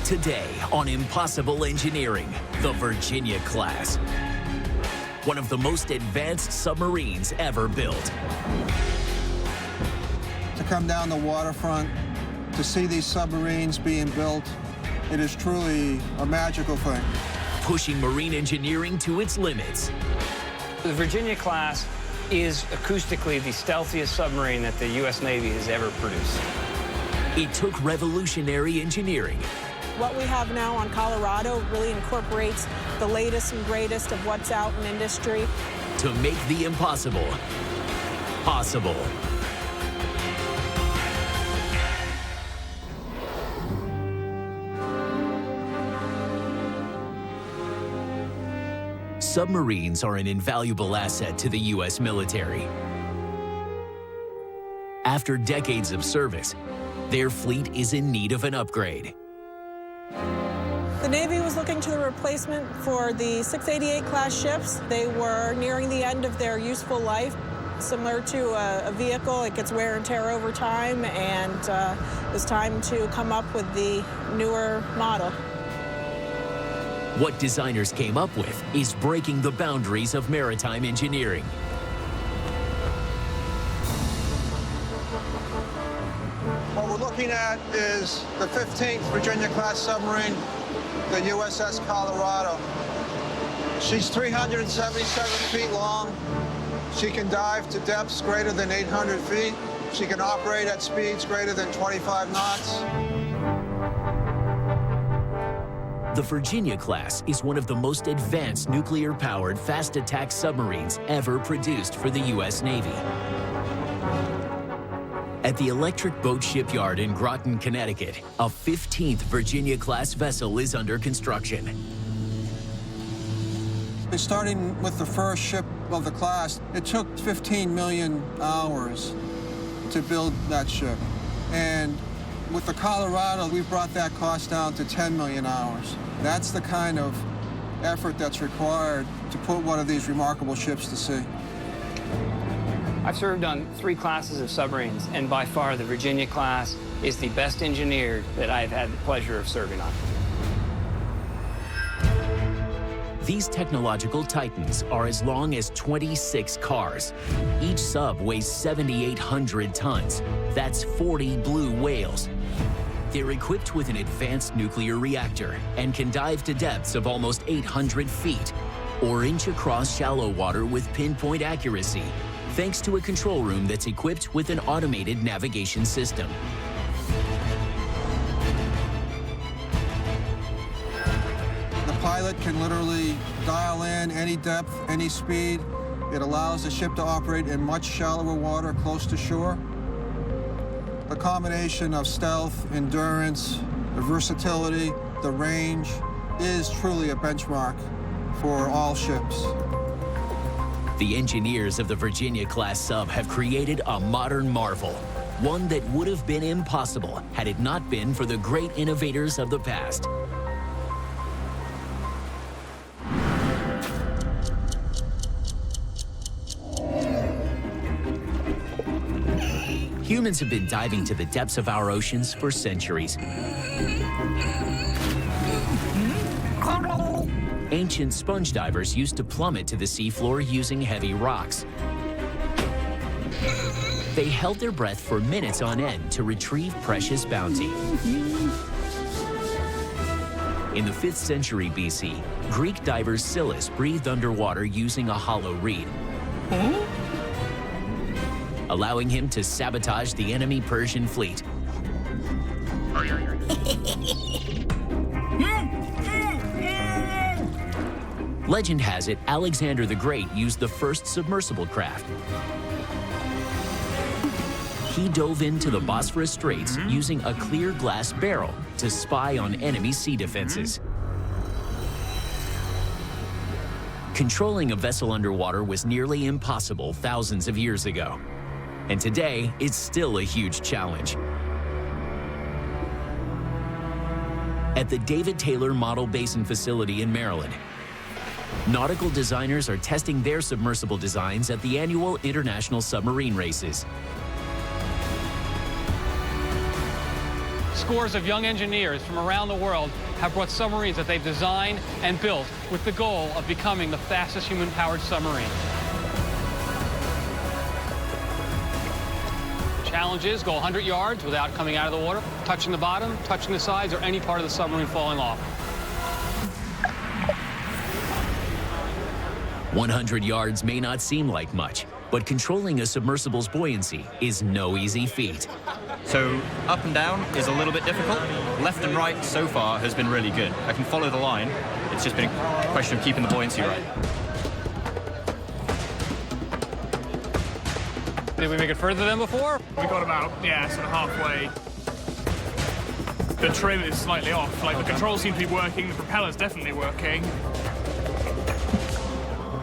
Today on Impossible Engineering, the Virginia class. One of the most advanced submarines ever built. To come down the waterfront, to see these submarines being built, it is truly a magical thing. Pushing marine engineering to its limits. The Virginia class is acoustically the stealthiest submarine that the U.S. Navy has ever produced. It took revolutionary engineering. What we have now on Colorado really incorporates the latest and greatest of what's out in industry. To make the impossible possible. Submarines are an invaluable asset to the U.S. military. After decades of service, their fleet is in need of an upgrade. The Navy was looking to the replacement for the 688 class ships. They were nearing the end of their useful life. Similar to a vehicle, it gets wear and tear over time, and it was time to come up with the newer model. What designers came up with is breaking the boundaries of maritime engineering. What we're looking at is the 15th Virginia-class submarine, the USS Colorado. She's 377 feet long. She can dive to depths greater than 800 feet. She can operate at speeds greater than 25 knots. The Virginia class is one of the most advanced nuclear-powered fast attack submarines ever produced for the U.S. Navy. At the Electric Boat Shipyard in Groton, Connecticut, a 15th Virginia-class vessel is under construction. Starting with the first ship of the class, it took 15 million hours to build that ship. And with the Colorado, we brought that cost down to 10 million hours. That's the kind of effort that's required to put one of these remarkable ships to sea. I've served on 3 classes of submarines, and by far the Virginia class is the best engineered that I've had the pleasure of serving on. These technological titans are as long as 26 cars. Each sub weighs 7,800 tons. That's 40 blue whales. They're equipped with an advanced nuclear reactor and can dive to depths of almost 800 feet or inch across shallow water with pinpoint accuracy, thanks to a control room that's equipped with an automated navigation system. The pilot can literally dial in any depth, any speed. It allows the ship to operate in much shallower water close to shore. The combination of stealth, endurance, the versatility, the range is truly a benchmark for all ships. The engineers of the Virginia-class sub have created a modern marvel, one that would have been impossible had it not been for the great innovators of the past. Humans have been diving to the depths of our oceans for centuries. Ancient sponge divers used to plummet to the seafloor using heavy rocks. They held their breath for minutes on end to retrieve precious bounty. In the 5th century BC, Greek diver Scylla breathed underwater using a hollow reed, allowing him to sabotage the enemy Persian fleet. Legend has it Alexander the Great used the first submersible craft. He dove into the Bosphorus Straits using a clear glass barrel to spy on enemy sea defenses. Controlling a vessel underwater was nearly impossible thousands of years ago. And today, it's still a huge challenge. At the David Taylor Model Basin Facility in Maryland, nautical designers are testing their submersible designs at the annual International Submarine Races. Scores of young engineers from around the world have brought submarines that they've designed and built with the goal of becoming the fastest human-powered submarine. The challenge is go 100 yards without coming out of the water, touching the bottom, touching the sides, or any part of the submarine falling off. 100 yards may not seem like much, but controlling a submersible's buoyancy is no easy feat. So up and down is a little bit difficult. Left and right so far has been really good. I can follow the line. It's just been a question of keeping the buoyancy right. Did we make it further than before? We got about, sort of halfway. The trim is slightly off. Like, the controls seem to be working, the propeller's definitely working.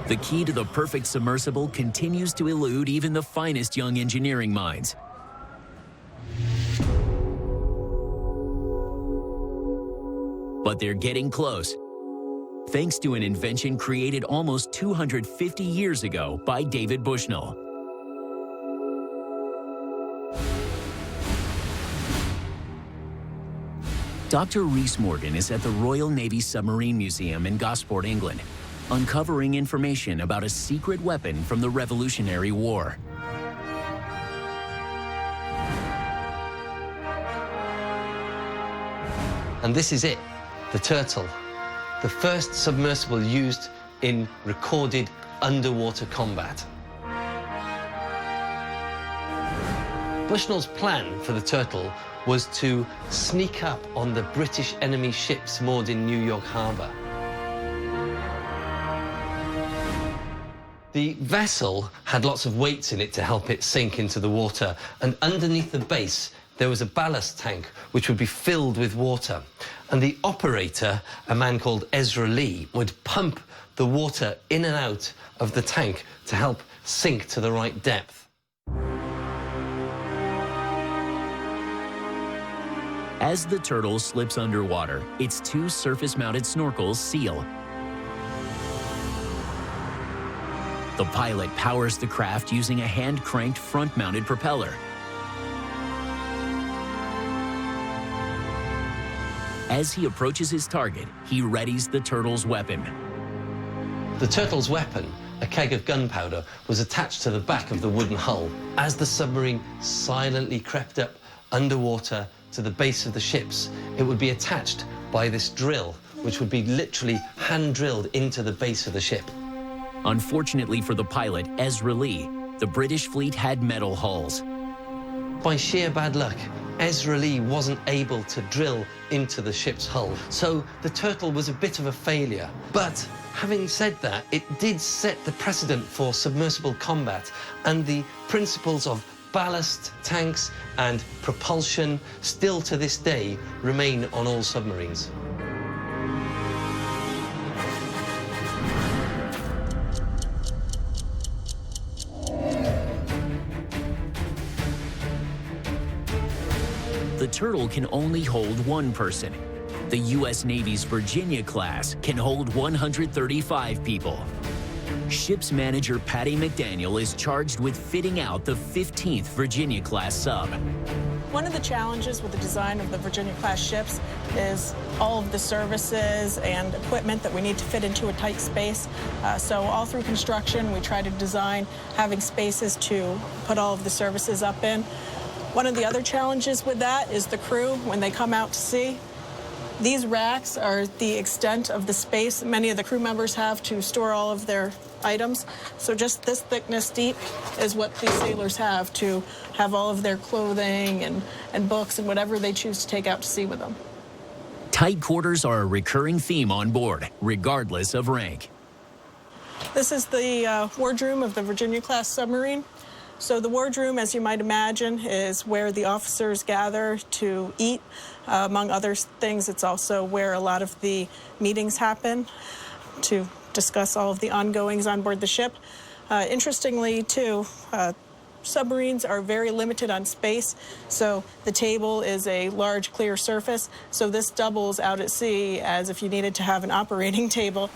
The key to the perfect submersible continues to elude even the finest young engineering minds. But they're getting close, thanks to an invention created almost 250 years ago by David Bushnell. Dr. Rhys Morgan is at the Royal Navy Submarine Museum in Gosport, England, uncovering information about a secret weapon from the Revolutionary War. And this is it, the Turtle, the first submersible used in recorded underwater combat. Bushnell's plan for the Turtle was to sneak up on the British enemy ships moored in New York Harbor. The vessel had lots of weights in it to help it sink into the water, and underneath the base there was a ballast tank which would be filled with water. And the operator, a man called Ezra Lee, would pump the water in and out of the tank to help sink to the right depth. As the Turtle slips underwater, its two surface-mounted snorkels seal. The pilot powers the craft using a hand-cranked front-mounted propeller. As he approaches his target, he readies the Turtle's weapon. The Turtle's weapon, a keg of gunpowder, was attached to the back of the wooden hull. As the submarine silently crept up underwater to the base of the ships, it would be attached by this drill, which would be literally hand-drilled into the base of the ship. Unfortunately for the pilot, Ezra Lee, the British fleet had metal hulls. By sheer bad luck, Ezra Lee wasn't able to drill into the ship's hull, so the Turtle was a bit of a failure. But having said that, it did set the precedent for submersible combat, and the principles of ballast tanks and propulsion still to this day remain on all submarines. The Turtle can only hold one person. The U.S. Navy's Virginia class can hold 135 people. Ship's manager Patty McDaniel is charged with fitting out the 15th Virginia-class sub. One of the challenges with the design of the Virginia-class ships is all of the services and equipment that we need to fit into a tight space. So all through construction, we try to design having spaces to put all of the services up in. One of the other challenges with that is the crew when they come out to sea. These racks are the extent of the space many of the crew members have to store all of their items. So just this thickness deep is what these sailors have to have all of their clothing and books and whatever they choose to take out to sea with them. Tight quarters are a recurring theme on board, regardless of rank. This is the wardroom of the Virginia-class submarine. So the wardroom, as you might imagine, is where the officers gather to eat. Among other things, it's also where a lot of the meetings happen to discuss all of the ongoings on board the ship. Interestingly, too, submarines are very limited on space, so the table is a large, clear surface. So this doubles out at sea as if you needed to have an operating table.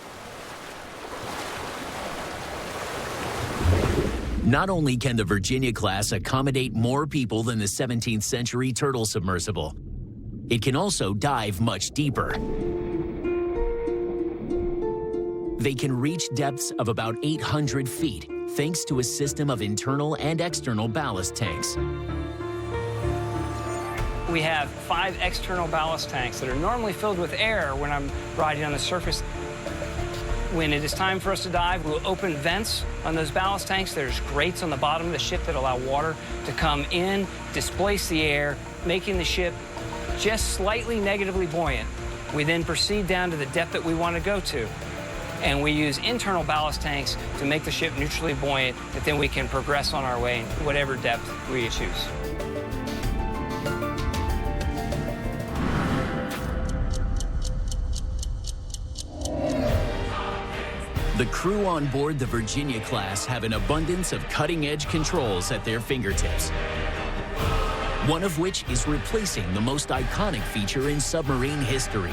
Not only can the Virginia class accommodate more people than the 17th century Turtle submersible, It can also dive much deeper. They can reach depths of about 800 feet, thanks to a system of internal and external ballast tanks. We have 5 external ballast tanks that are normally filled with air when I'm riding on the surface. When it is time for us to dive, we'll open vents on those ballast tanks. There's grates on the bottom of the ship that allow water to come in, displace the air, making the ship just slightly negatively buoyant. We then proceed down to the depth that we want to go to. And we use internal ballast tanks to make the ship neutrally buoyant, that then we can progress on our way in whatever depth we choose. The crew on board the Vigrinia class have an abundance of cutting-edge controls at their fingertips, one of which is replacing the most iconic feature in submarine history.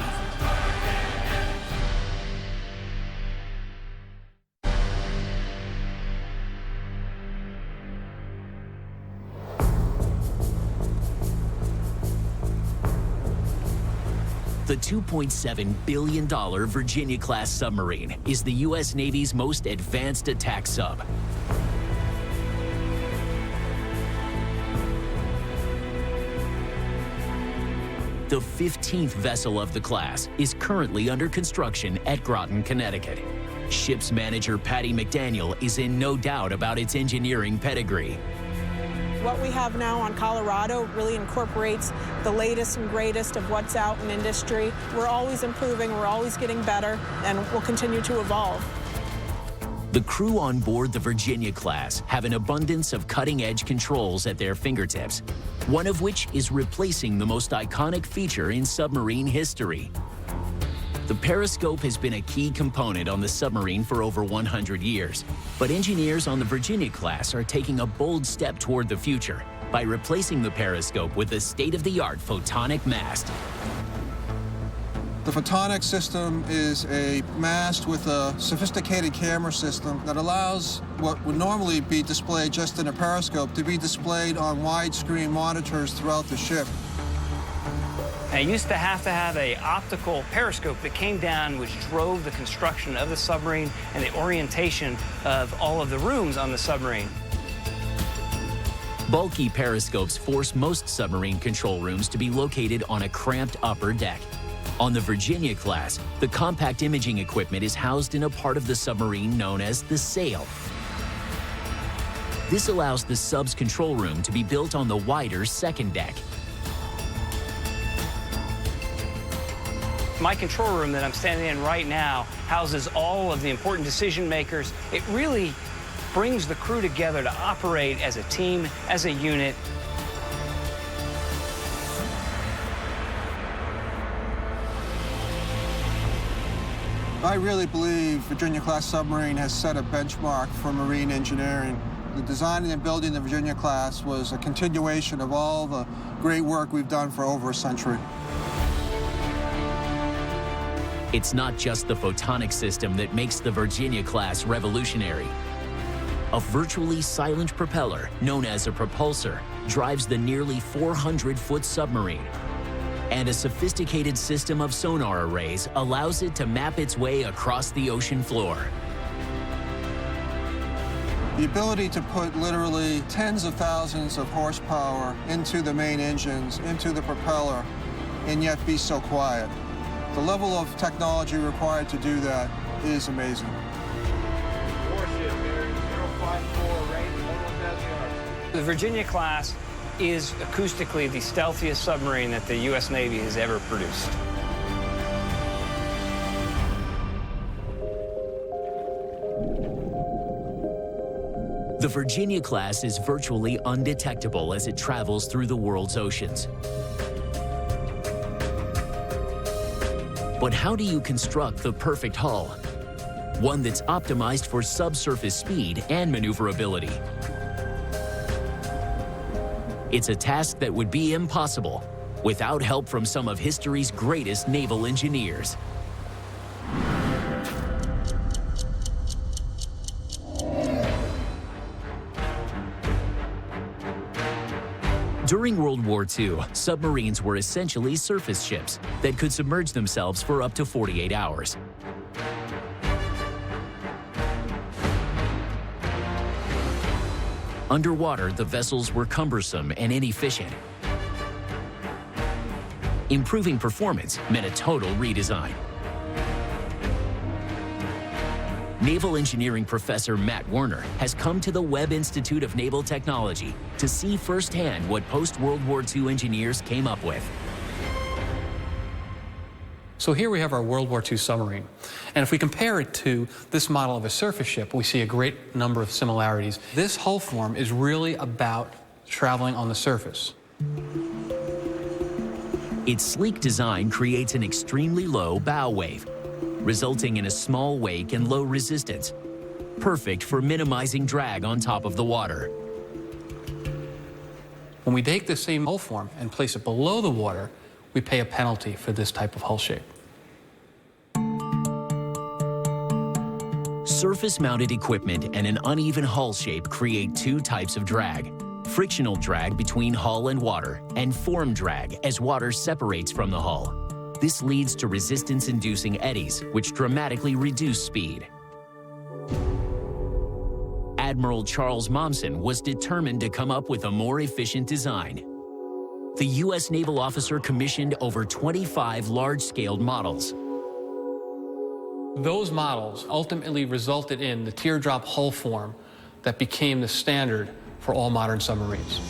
The $2.7 billion Vigrinia-class submarine is the U.S. Navy's most advanced attack sub. The 15th vessel of the class is currently under construction at Groton, Connecticut. Ship's manager Patty McDaniel is in no doubt about its engineering pedigree. What we have now on Colorado really incorporates the latest and greatest of what's out in industry. We're always improving, we're always getting better, and we'll continue to evolve. The crew on board the Vigrinia class have an abundance of cutting-edge controls at their fingertips, one of which is replacing the most iconic feature in submarine history. The periscope has been a key component on the submarine for over 100 years, but engineers on the Vigrinia class are taking a bold step toward the future by replacing the periscope with a state-of-the-art photonic mast. The photonic system is a mast with a sophisticated camera system that allows what would normally be displayed just in a periscope to be displayed on widescreen monitors throughout the ship. I used to have an optical periscope that came down, which drove the construction of the submarine and the orientation of all of the rooms on the submarine. Bulky periscopes force most submarine control rooms to be located on a cramped upper deck. On the Vigrinia class, the compact imaging equipment is housed in a part of the submarine known as the sail. This allows the sub's control room to be built on the wider second deck. My control room that I'm standing in right now houses all of the important decision makers. It really brings the crew together to operate as a team, as a unit. I really believe Vigrinia-class submarine has set a benchmark for marine engineering. The designing and building the Vigrinia-class was a continuation of all the great work we've done for over a century. It's not just the photonic system that makes the Vigrinia-class revolutionary. A virtually silent propeller, known as a propulsor, drives the nearly 400-foot submarine. And a sophisticated system of sonar arrays allows it to map its way across the ocean floor. The ability to put literally tens of thousands of horsepower into the main engines, into the propeller, and yet be so quiet. The level of technology required to do that is amazing. The Vigrinia class is acoustically the stealthiest submarine that the U.S. Navy has ever produced. The Vigrinia class is virtually undetectable as it travels through the world's oceans. But how do you construct the perfect hull? One that's optimized for subsurface speed and maneuverability. It's a task that would be impossible without help from some of history's greatest naval engineers. During World War II, submarines were essentially surface ships that could submerge themselves for up to 48 hours. Underwater, the vessels were cumbersome and inefficient. Improving performance meant a total redesign. Naval engineering professor Matt Werner has come to the Webb Institute of Naval Technology to see firsthand what post-World War II engineers came up with. So here we have our World War II submarine. And if we compare it to this model of a surface ship, we see a great number of similarities. This hull form is really about traveling on the surface. Its sleek design creates an extremely low bow wave, resulting in a small wake and low resistance, perfect for minimizing drag on top of the water. When we take the same hull form and place it below the water, we pay a penalty for this type of hull shape. Surface-mounted equipment and an uneven hull shape create two types of drag: frictional drag between hull and water, and form drag as water separates from the hull. This leads to resistance-inducing eddies, which dramatically reduce speed. Admiral Charles Momsen was determined to come up with a more efficient design. The U.S. naval officer commissioned over 25 large-scale models. Those models ultimately resulted in the teardrop hull form that became the standard for all modern submarines.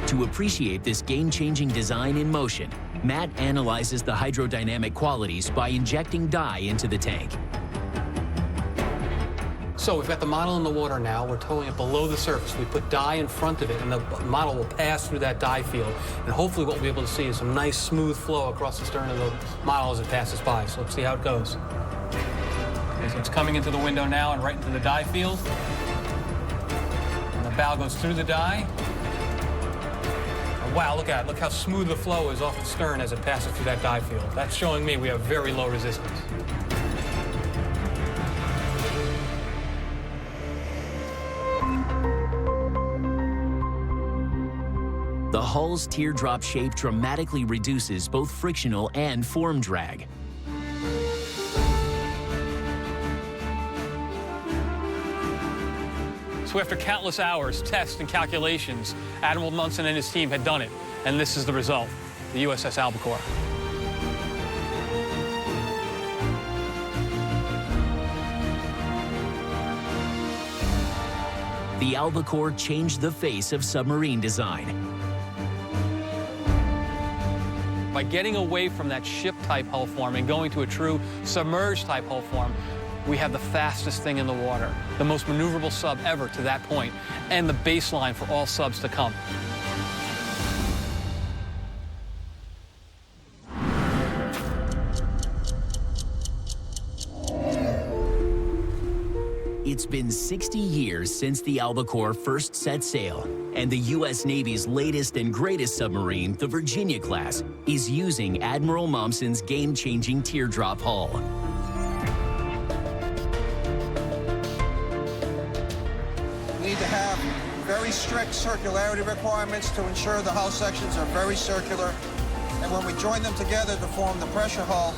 To appreciate this game-changing design in motion, Matt analyzes the hydrodynamic qualities by injecting dye into the tank. So we've got the model in the water now. We're towing it below the surface. We put dye in front of it, and the model will pass through that dye field. And hopefully what we'll be able to see is some nice, smooth flow across the stern of the model as it passes by. So let's see how it goes. Okay, so it's coming into the window now and right into the dye field. And the bow goes through the dye. And wow, look at it. Look how smooth the flow is off the stern as it passes through that dye field. That's showing me we have very low resistance. The hull's teardrop shape dramatically reduces both frictional and form drag. So after countless hours, tests, and calculations, Admiral Munson and his team had done it, and this is the result, the USS Albacore. The Albacore changed the face of submarine design. By getting away from that ship-type hull form and going to a true submerged-type hull form, we have the fastest thing in the water, the most maneuverable sub ever to that point, and the baseline for all subs to come. It's been 60 years since the Albacore first set sail, and the U.S. Navy's latest and greatest submarine, the Virginia class, is using Admiral Momsen's game-changing teardrop hull. We need to have very strict circularity requirements to ensure the hull sections are very circular. And when we join them together to form the pressure hull,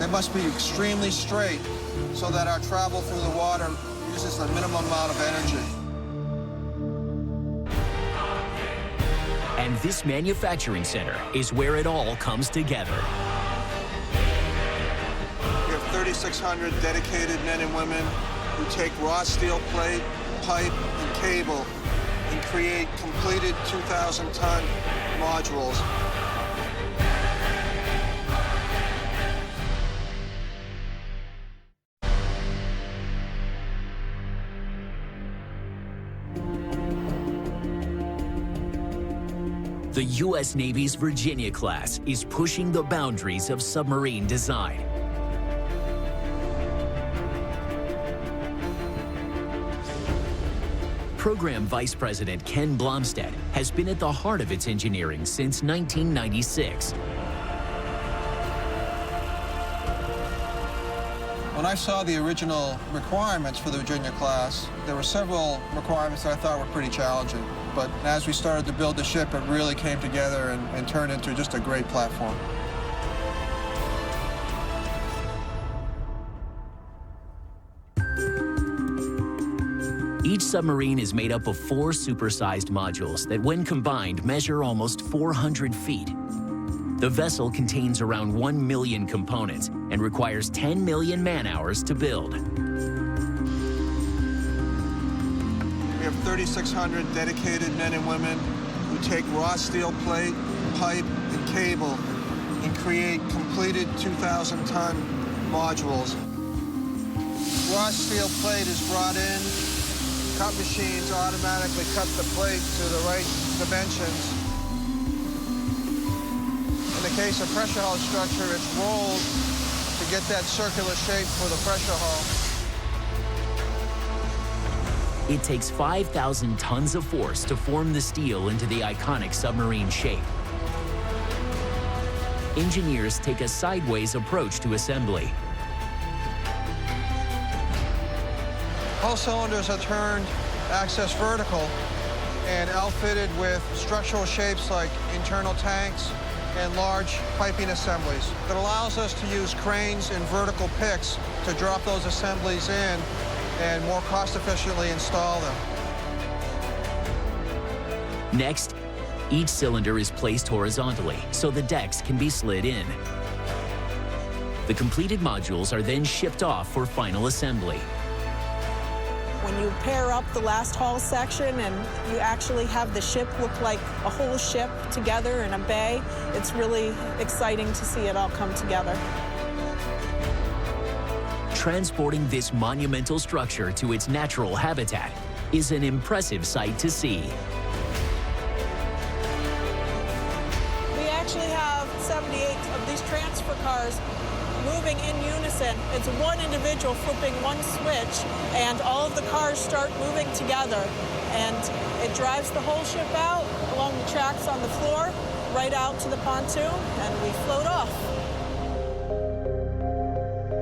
they must be extremely straight so that our travel through the water uses the minimum amount of energy. And this manufacturing center is where it all comes together. We have 3,600 dedicated men and women who take raw steel plate, pipe, and cable and create completed 2,000-ton modules. The U.S. Navy's Virginia class is pushing the boundaries of submarine design. Program Vice President Ken Blomstedt has been at the heart of its engineering since 1996. When I saw the original requirements for the Virginia class, there were several requirements that I thought were pretty challenging. but as we started to build the ship, it really came together and turned into just a great platform. Each submarine is made up of 4 supersized modules that, when combined, measure almost 400 feet. The vessel contains around 1 million components and requires 10 million man-hours to build. We have 3,600 dedicated men and women who take raw steel plate, pipe, and cable and create completed 2,000-ton modules. Raw steel plate is brought in. Cut machines automatically cut the plate to the right dimensions. In the case of pressure hull structure, it's rolled to get that circular shape for the pressure hull. It takes 5,000 tons of force to form the steel into the iconic submarine shape. Engineers take a sideways approach to assembly. Hull cylinders are turned axis vertical and outfitted with structural shapes like internal tanks and large piping assemblies. It allows us to use cranes and vertical picks to drop those assemblies in and more cost-efficiently install them. Next, each cylinder is placed horizontally so the decks can be slid in. The completed modules are then shipped off for final assembly. When you pair up the last hull section and you actually have the ship look like a whole ship together in a bay, it's really exciting to see it all come together. Transporting this monumental structure to its natural habitat is an impressive sight to see. We actually have 78 of these transfer cars moving in unison. It's one individual flipping one switch, and all of the cars start moving together. And it drives the whole ship out along the tracks on the floor, right out to the pontoon, and we float off.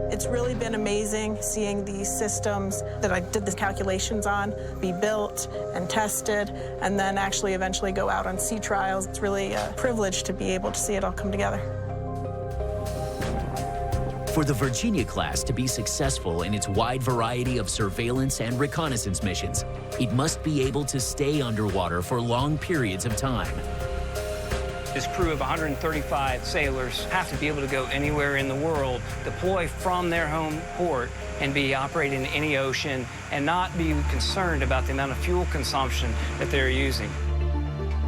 It's really been amazing seeing these systems that I did the calculations on be built and tested, and then actually eventually go out on sea trials. It's really a privilege to be able to see it all come together. For the Vigrinia class to be successful in its wide variety of surveillance and reconnaissance missions, it must be able to stay underwater for long periods of time. This crew of 135 sailors have to be able to go anywhere in the world, deploy from their home port, and be operating in any ocean and not be concerned about the amount of fuel consumption that they're using.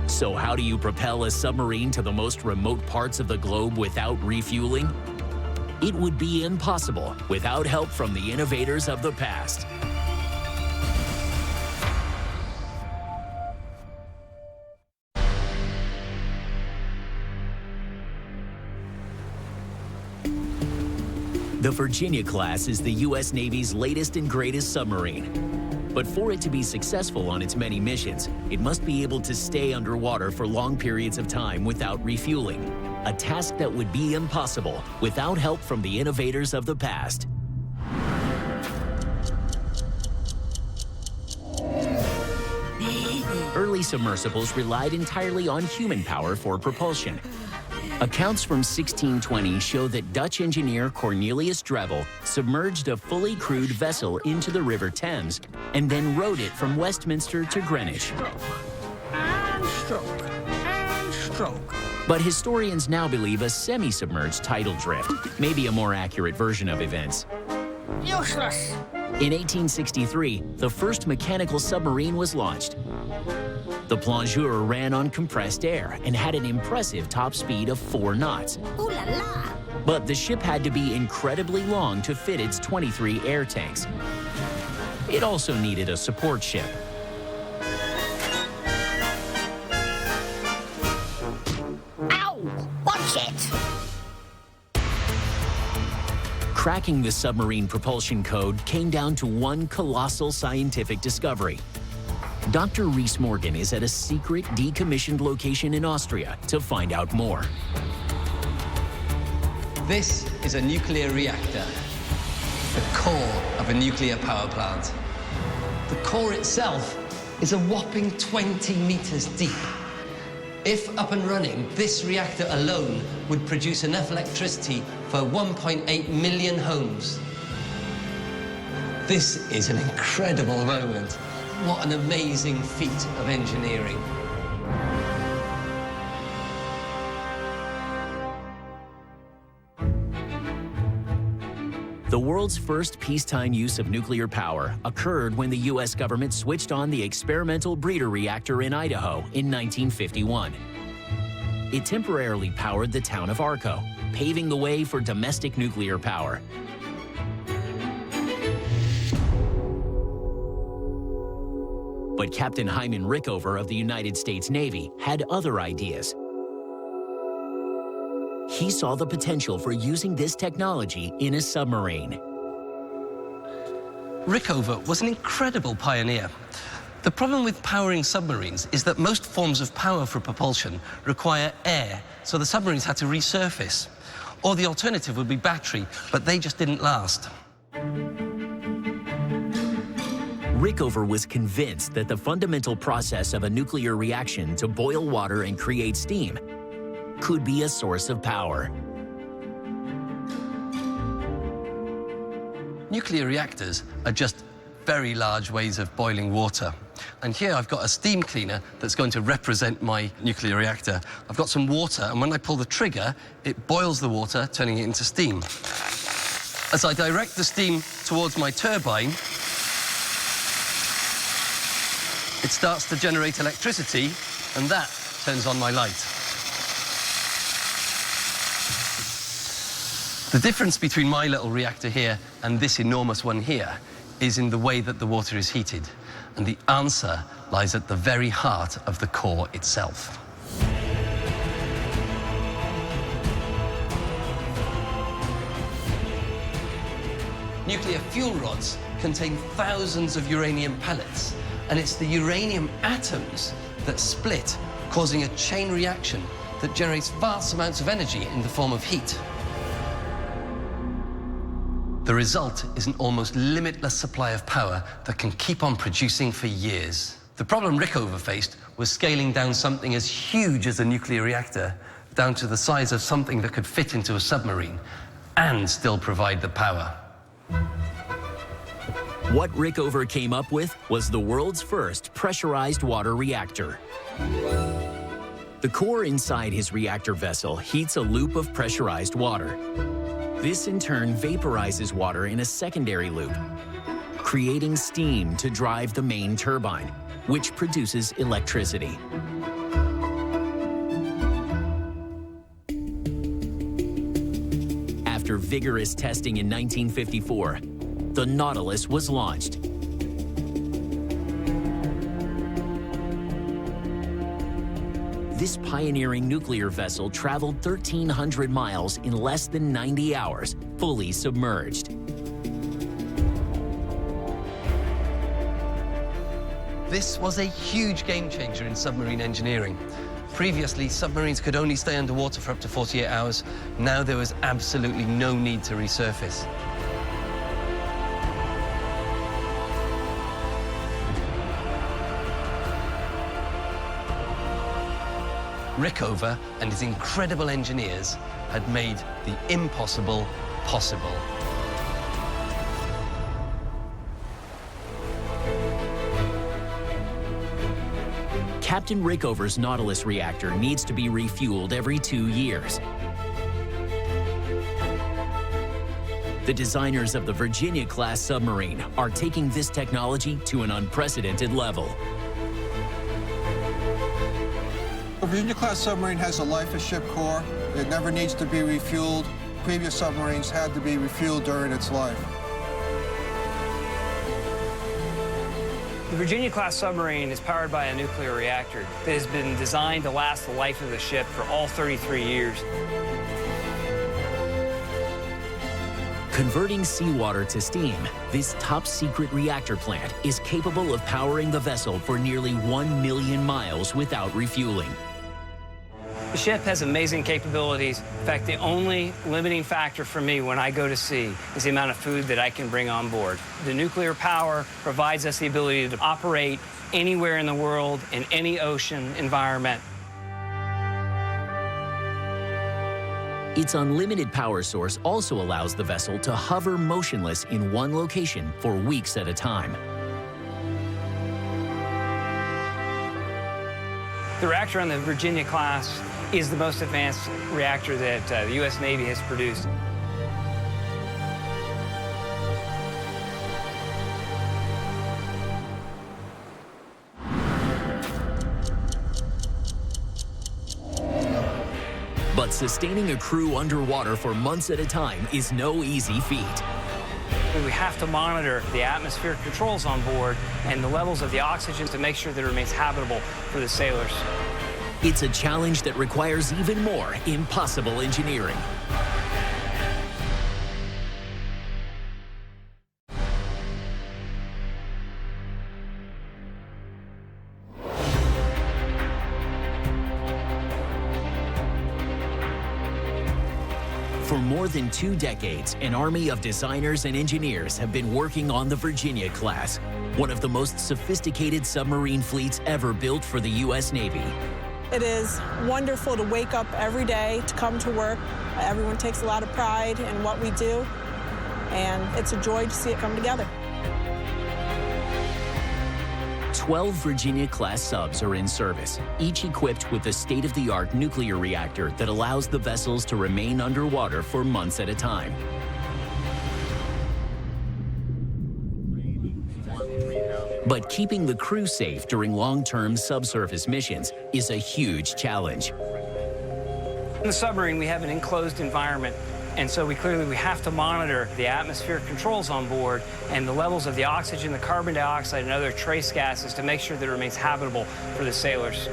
So how do you propel a submarine to the most remote parts of the globe without refueling? It would be impossible without help from the innovators of the past. The Vigrinia class is the U.S. Navy's latest and greatest submarine. But for it to be successful on its many missions, it must be able to stay underwater for long periods of time without refueling, a task that would be impossible without help from the innovators of the past. Early submersibles relied entirely on human power for propulsion. Accounts from 1620 show that Dutch engineer Cornelius Drebbel submerged a fully crewed vessel into the River Thames and then rowed it from Westminster to Greenwich. And stroke, and stroke. But historians now believe a semi-submerged tidal drift may be a more accurate version of events. Useless. In 1863, the first mechanical submarine was launched. The plongeur ran on compressed air and had an impressive top speed of 4 knots. Ooh la la. But the ship had to be incredibly long to fit its 23 air tanks. It also needed a support ship. Ow! Watch it. Cracking the submarine propulsion code came down to one colossal scientific discovery. Dr. Reese Morgan is at a secret decommissioned location in Austria to find out more. This is a nuclear reactor, the core of a nuclear power plant. The core itself is a whopping 20 meters deep. If up and running, this reactor alone would produce enough electricity for 1.8 million homes. This is an incredible moment. What an amazing feat of engineering. The world's first peacetime use of nuclear power occurred when the U.S. government switched on the experimental breeder reactor in Idaho in 1951. It temporarily powered the town of Arco, paving the way for domestic nuclear power. But Captain Hyman Rickover of the United States Navy had other ideas. He saw the potential for using this technology in a submarine. Rickover was an incredible pioneer. The problem with powering submarines is that most forms of power for propulsion require air, so the submarines had to resurface. Or the alternative would be battery, but they just didn't last. Rickover was convinced that the fundamental process of a nuclear reaction to boil water and create steam could be a source of power. Nuclear reactors are just very large ways of boiling water. And here I've got a steam cleaner that's going to represent my nuclear reactor. I've got some water, and when I pull the trigger, it boils the water, turning it into steam. As I direct the steam towards my turbine, it starts to generate electricity, and that turns on my light. The difference between my little reactor here and this enormous one here is in the way that the water is heated. And the answer lies at the very heart of the core itself. Nuclear fuel rods contain thousands of uranium pellets, and it's the uranium atoms that split, causing a chain reaction that generates vast amounts of energy in the form of heat. The result is an almost limitless supply of power that can keep on producing for years. The problem Rickover faced was scaling down something as huge as a nuclear reactor down to the size of something that could fit into a submarine and still provide the power. What Rickover came up with was the world's first pressurized water reactor. The core inside his reactor vessel heats a loop of pressurized water. This in turn vaporizes water in a secondary loop, creating steam to drive the main turbine, which produces electricity. After vigorous testing in 1954, the Nautilus was launched. This pioneering nuclear vessel traveled 1,300 miles in less than 90 hours, fully submerged. This was a huge game changer in submarine engineering. Previously, submarines could only stay underwater for up to 48 hours. Now there was absolutely no need to resurface. Rickover and his incredible engineers had made the impossible possible. Captain Rickover's Nautilus reactor needs to be refueled every 2 years. The designers of the Virginia-class submarine are taking this technology to an unprecedented level. The Virginia-class submarine has a life-of-ship core. It never needs to be refueled. Previous submarines had to be refueled during its life. The Virginia-class submarine is powered by a nuclear reactor that has been designed to last the life of the ship for all 33 years. Converting seawater to steam, this top-secret reactor plant is capable of powering the vessel for nearly 1 million miles without refueling. The ship has amazing capabilities. In fact, the only limiting factor for me when I go to sea is the amount of food that I can bring on board. The nuclear power provides us the ability to operate anywhere in the world, in any ocean environment. Its unlimited power source also allows the vessel to hover motionless in one location for weeks at a time. The reactor on the Virginia class is the most advanced reactor that the U.S. Navy has produced. But sustaining a crew underwater for months at a time is no easy feat. We have to monitor the atmospheric controls on board and the levels of the oxygen to make sure that it remains habitable for the sailors. It's a challenge that requires even more impossible engineering. For more than 2 decades, an army of designers and engineers have been working on the Virginia class, one of the most sophisticated submarine fleets ever built for the U.S. Navy. It is wonderful to wake up every day, to come to work. Everyone takes a lot of pride in what we do, and it's a joy to see it come together. 12 Virginia-class subs are in service, each equipped with a state-of-the-art nuclear reactor that allows the vessels to remain underwater for months at a time. But keeping the crew safe during long-term subsurface missions is a huge challenge. In the submarine, we have an enclosed environment, and so we have to monitor the atmospheric controls on board and the levels of the oxygen, the carbon dioxide, and other trace gases to make sure that it remains habitable for the sailors.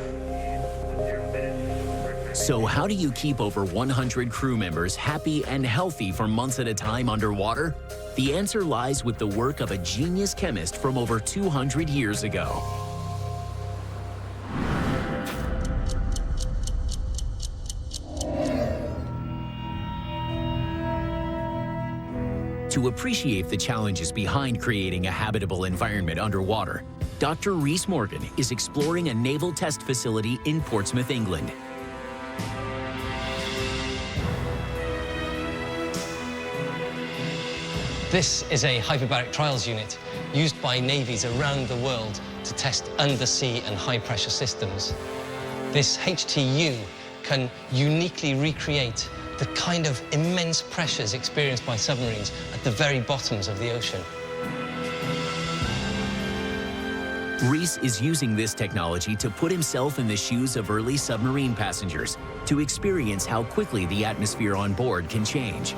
So how do you keep over 100 crew members happy and healthy for months at a time underwater? The answer lies with the work of a genius chemist from over 200 years ago. To appreciate the challenges behind creating a habitable environment underwater, Dr. Rhys Morgan is exploring a naval test facility in Portsmouth, England. This is a hyperbaric trials unit used by navies around the world to test undersea and high-pressure systems. This HTU can uniquely recreate the kind of immense pressures experienced by submarines at the very bottoms of the ocean. Rhys is using this technology to put himself in the shoes of early submarine passengers to experience how quickly the atmosphere on board can change.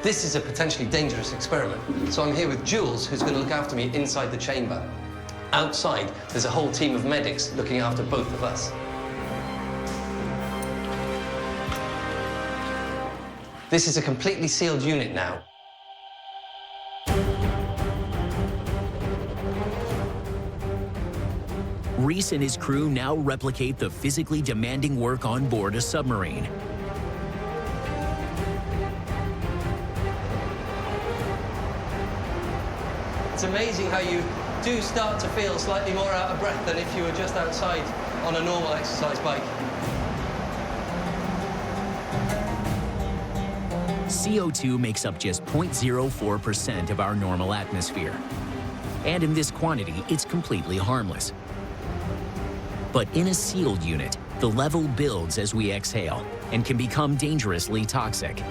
This is a potentially dangerous experiment, so I'm here with Jules, who's going to look after me inside the chamber. Outside, there's a whole team of medics looking after both of us. This is a completely sealed unit now. Rhys and his crew now replicate the physically demanding work on board a submarine. It's amazing how you do start to feel slightly more out of breath than if you were just outside on a normal exercise bike. CO2 makes up just 0.04% of our normal atmosphere. And in this quantity, it's completely harmless. But in a sealed unit, the level builds as we exhale and can become dangerously toxic.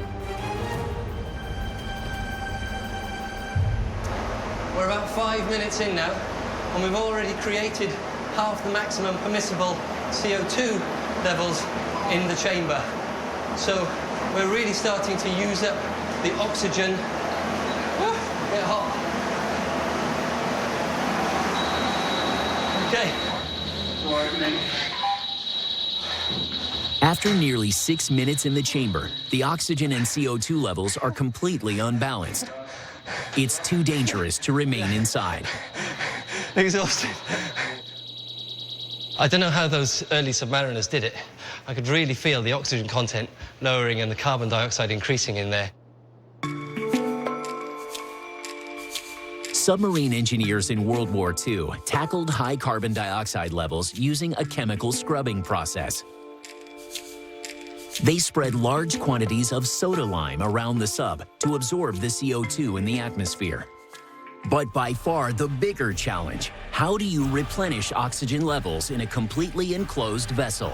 We're about 5 minutes in now, and we've already created half the maximum permissible CO2 levels in the chamber. So we're really starting to use up the oxygen. Get hot. Okay. After nearly 6 minutes in the chamber, the oxygen and CO2 levels are completely unbalanced. It's too dangerous to remain inside. Exhausted. I don't know how those early submariners did it. I could really feel the oxygen content lowering and the carbon dioxide increasing in there. Submarine engineers in World War II tackled high carbon dioxide levels using a chemical scrubbing process. They spread large quantities of soda lime around the sub to absorb the CO2 in the atmosphere. But by far the bigger challenge, how do you replenish oxygen levels in a completely enclosed vessel?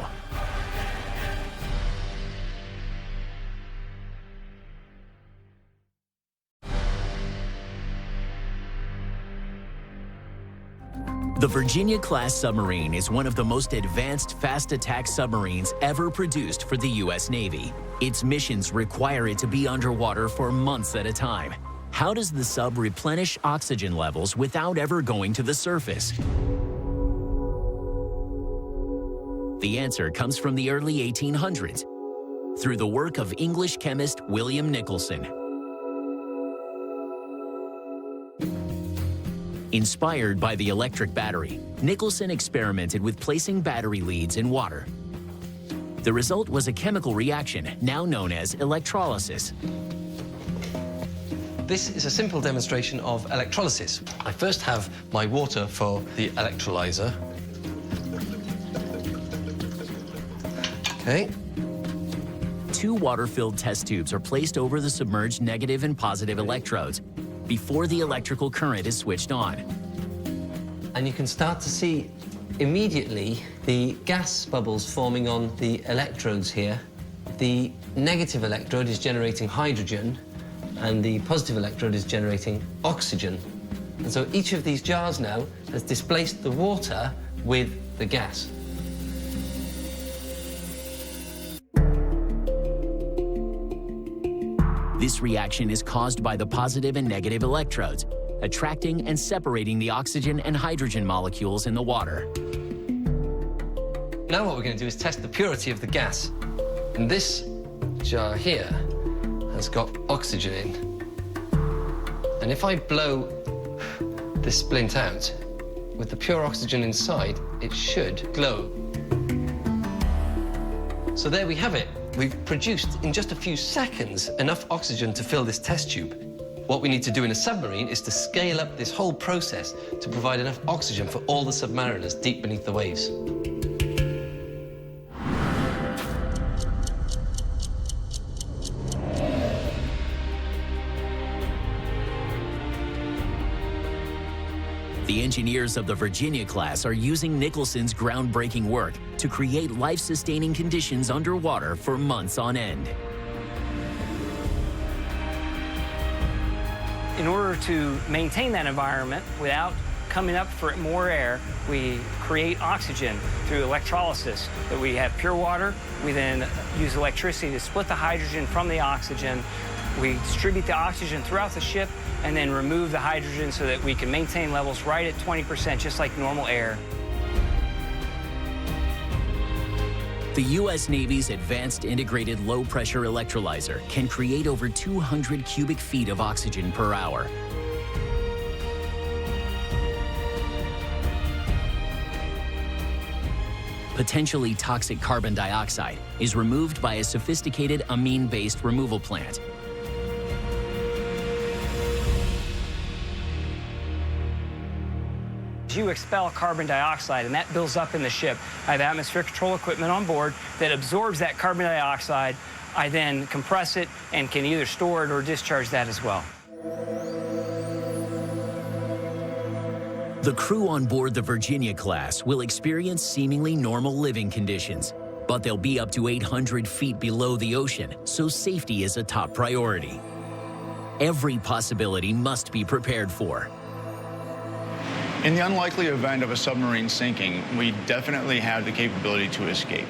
The Virginia-class submarine is one of the most advanced fast-attack submarines ever produced for the U.S. Navy. Its missions require it to be underwater for months at a time. How does the sub replenish oxygen levels without ever going to the surface? The answer comes from the early 1800s, through the work of English chemist William Nicholson. Inspired by the electric battery, Nicholson experimented with placing battery leads in water. The result was a chemical reaction now known as electrolysis. This is a simple demonstration of electrolysis. I first have my water for the electrolyzer. Okay. 2 water-filled test tubes are placed over the submerged negative and positive electrodes before the electrical current is switched on. And you can start to see immediately the gas bubbles forming on the electrodes here. The negative electrode is generating hydrogen, and the positive electrode is generating oxygen. And so each of these jars now has displaced the water with the gas. This reaction is caused by the positive and negative electrodes, attracting and separating the oxygen and hydrogen molecules in the water. Now what we're going to do is test the purity of the gas. And this jar here has got oxygen in. And if I blow this splint out, with the pure oxygen inside, it should glow. So there we have it. We've produced, in just a few seconds, enough oxygen to fill this test tube. What we need to do in a submarine is to scale up this whole process to provide enough oxygen for all the submariners deep beneath the waves. The engineers of the Virginia class are using Nicholson's groundbreaking work to create life-sustaining conditions underwater for months on end. In order to maintain that environment without coming up for more air, we create oxygen through electrolysis. That we have pure water, we then use electricity to split the hydrogen from the oxygen. We distribute the oxygen throughout the ship and then remove the hydrogen so that we can maintain levels right at 20%, just like normal air. The U.S. Navy's Advanced Integrated Low-Pressure Electrolyzer can create over 200 cubic feet of oxygen per hour. Potentially toxic carbon dioxide is removed by a sophisticated amine-based removal plant. You expel carbon dioxide, and that builds up in the ship. I have atmospheric control equipment on board that absorbs that carbon dioxide. I then compress it and can either store it or discharge that as well. The crew on board the Virginia class will experience seemingly normal living conditions, but they'll be up to 800 feet below the ocean, so safety is a top priority. Every possibility must be prepared for. In the unlikely event of a submarine sinking, we definitely have the capability to escape.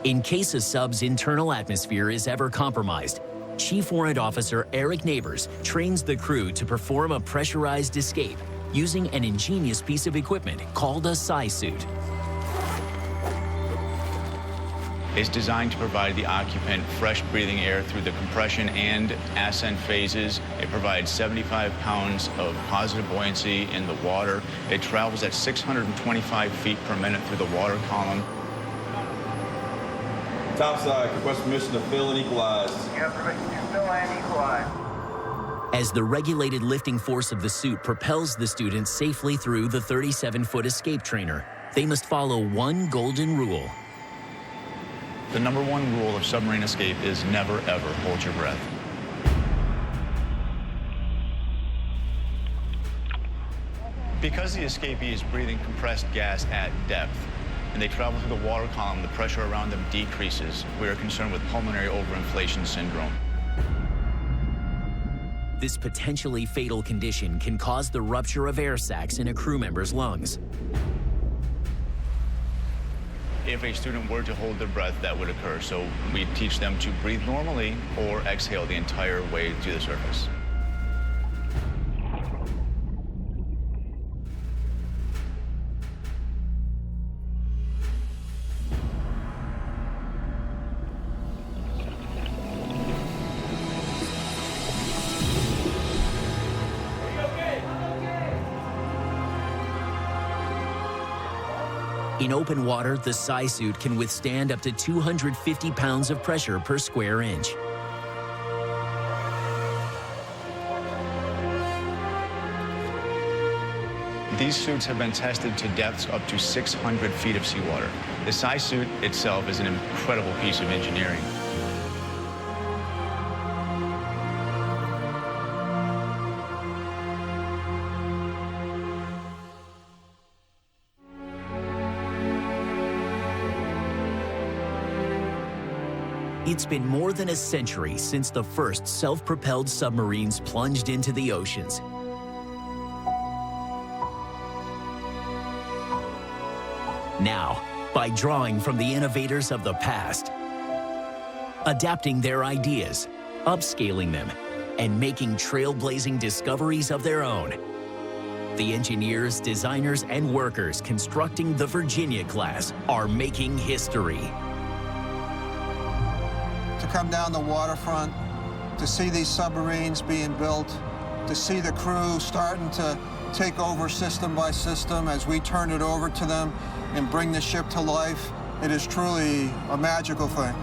In case a sub's internal atmosphere is ever compromised, Chief Warrant Officer Eric Neighbors trains the crew to perform a pressurized escape using an ingenious piece of equipment called a psi suit. It's designed to provide the occupant fresh breathing air through the compression and ascent phases. It provides 75 pounds of positive buoyancy in the water. It travels at 625 feet per minute through the water column. Topside, request permission to fill and equalize. Yeah, permission to fill and equalize. As the regulated lifting force of the suit propels the students safely through the 37-foot escape trainer, they must follow one golden rule. The number one rule of submarine escape is never, ever hold your breath. Because the escapee is breathing compressed gas at depth, and they travel through the water column, the pressure around them decreases. We are concerned with pulmonary overinflation syndrome. This potentially fatal condition can cause the rupture of air sacs in a crew member's lungs. If a student were to hold their breath, that would occur. So we teach them to breathe normally or exhale the entire way to the surface. In open water, the psi suit can withstand up to 250 pounds of pressure per square inch. These suits have been tested to depths up to 600 feet of seawater. The psi suit itself is an incredible piece of engineering. It's been more than a century since the first self-propelled submarines plunged into the oceans. Now, by drawing from the innovators of the past, adapting their ideas, upscaling them, and making trailblazing discoveries of their own, the engineers, designers, and workers constructing the Vigrinia class are making history. To come down the waterfront, to see these submarines being built, to see the crew starting to take over system by system as we turn it over to them and bring the ship to life, it is truly a magical thing.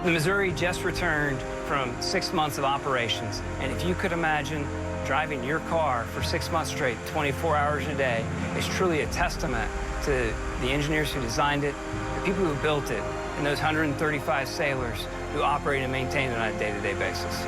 The Missouri just returned from 6 months of operations, and if you could imagine driving your car for 6 months straight, 24 hours a day, it's truly a testament to the engineers who designed it, the people who built it, and those 135 sailors who operate and maintain it on a day-to-day basis.